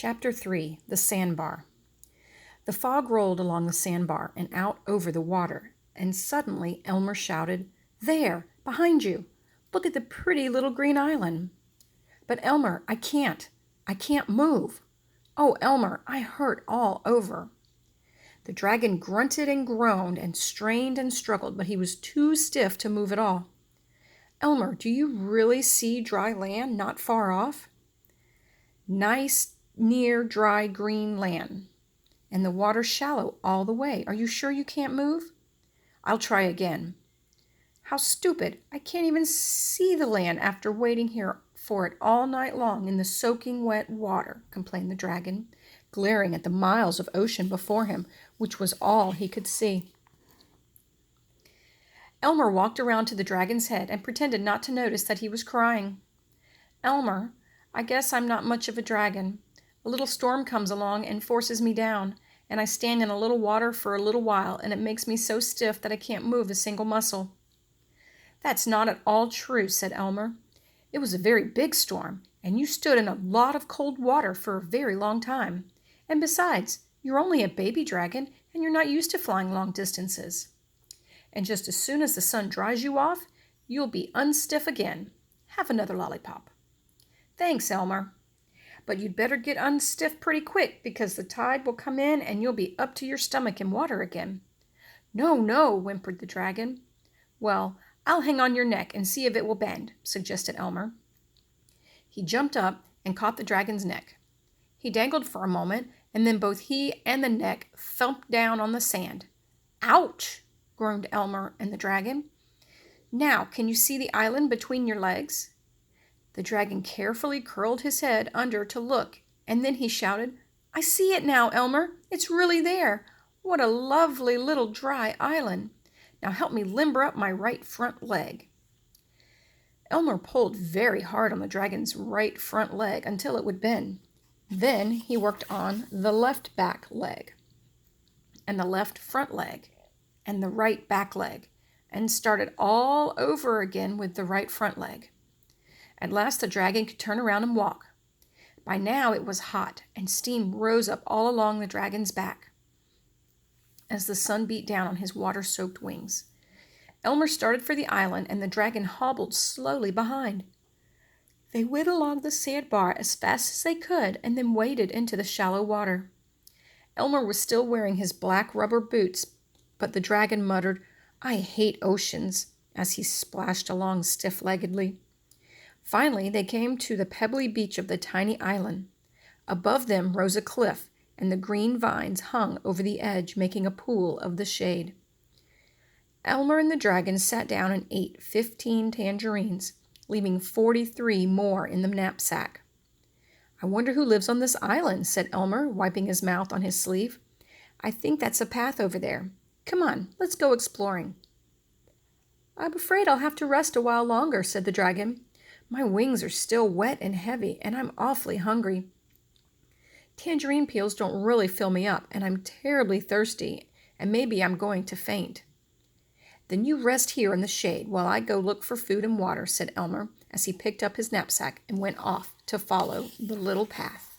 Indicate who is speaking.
Speaker 1: Chapter 3 The Sandbar. The fog rolled along the sandbar and out over the water, and suddenly Elmer shouted, "There, behind you! Look at the pretty little green island!" "But Elmer, I can't move! Oh, Elmer, I hurt all over!" The dragon grunted and groaned and strained and struggled, but he was too stiff to move at all. "Elmer, do you really see dry land not far off?" "Nice, near, dry, green land. And the water shallow all the way. Are you sure you can't move?" "I'll try again." "How stupid! I can't even see the land after waiting here for it all night long in the soaking wet water," complained the dragon, glaring at the miles of ocean before him, which was all he could see. Elmer walked around to the dragon's head and pretended not to notice that he was crying. "Elmer, I guess I'm not much of a dragon. A little storm comes along and forces me down, and I stand in a little water for a little while, and it makes me so stiff that I can't move a single muscle." "That's not at all true," said Elmer. "It was a very big storm, and you stood in a lot of cold water for a very long time. And besides, you're only a baby dragon, and you're not used to flying long distances. And just as soon as the sun dries you off, you'll be unstiff again. Have another lollipop." "Thanks, Elmer. But you'd better get unstiff pretty quick, because the tide will come in and you'll be up to your stomach in water again." "No, no," whimpered the dragon. "Well, I'll hang on your neck and see if it will bend," suggested Elmer. He jumped up and caught the dragon's neck. He dangled for a moment, and then both he and the neck thumped down on the sand. "Ouch!" groaned Elmer and the dragon. "Now, can you see the island between your legs?" The dragon carefully curled his head under to look, and then he shouted, "I see it now, Elmer. It's really there. What a lovely little dry island. Now help me limber up my right front leg." Elmer pulled very hard on the dragon's right front leg until it would bend. Then he worked on the left back leg, and the left front leg, and the right back leg, and started all over again with the right front leg. At last the dragon could turn around and walk. By now it was hot, and steam rose up all along the dragon's back as the sun beat down on his water-soaked wings. Elmer started for the island, and the dragon hobbled slowly behind. They went along the sandbar as fast as they could, and then waded into the shallow water. Elmer was still wearing his black rubber boots, but the dragon muttered, "I hate oceans," as he splashed along stiff-leggedly. Finally, they came to the pebbly beach of the tiny island. Above them rose a cliff, and the green vines hung over the edge, making a pool of the shade. Elmer and the dragon sat down and ate 15 tangerines, leaving 43 more in the knapsack. "I wonder who lives on this island," said Elmer, wiping his mouth on his sleeve. "I think that's a path over there. Come on, let's go exploring." "I'm afraid I'll have to rest a while longer," said the dragon. "My wings are still wet and heavy, and I'm awfully hungry. Tangerine peels don't really fill me up, and I'm terribly thirsty, and maybe I'm going to faint." "Then you rest here in the shade while I go look for food and water," said Elmer, as he picked up his knapsack and went off to follow the little path.